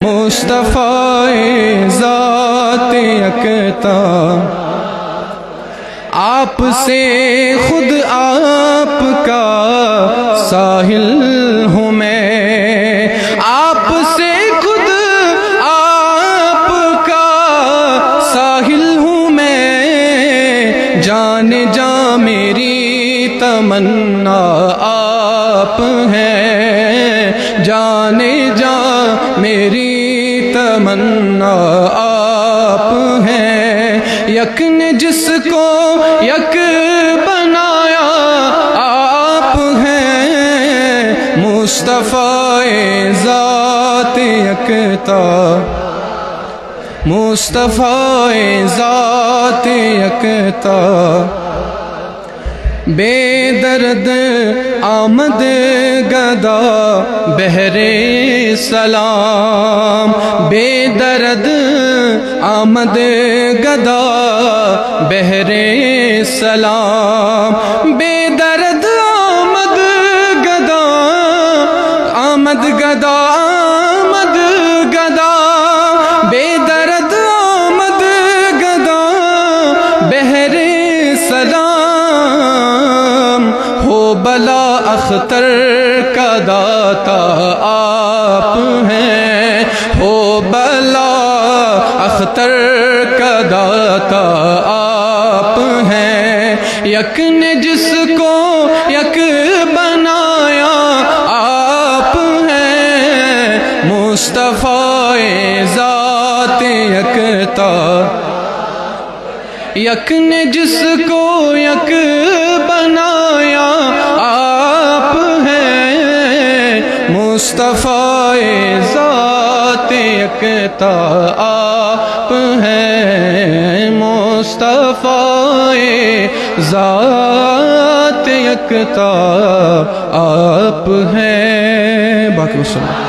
مصطفیٰ ذات یکتا، آپ سے خود آپ کا ساحل ہوں میں، آپ سے خود آپ کا ساحل ہوں میں، جان جاں میری تمنا آپ ہیں، جان جاں میری تمنا آپ ہیں، یک نے جس کو یک بنایا آپ ہیں، مصطفیٰ ذات یکتا، مصطفیٰ ذات یکتا، بے درد آمد گدا بہر سلام، بے درد آمد گدا بہر سلام، بے درد آمد گدا، آمد گدا، آمد گدا، بے درد آمد گدا بہر سلام، ہو بلا اختر کا داتا آپ ہیں، ہو بلا اختر کا داتا آپ ہیں، یک نے جس کو یک بنایا آپ ہیں، مصطفیٰ ذات یکتا، یک نے جس کو یک بنایا آپ ہیں، مصطفیٰ ذات یکتا آپ ہیں، مصطفیٰ ذات یکتا آپ ہیں، باقی وسلم۔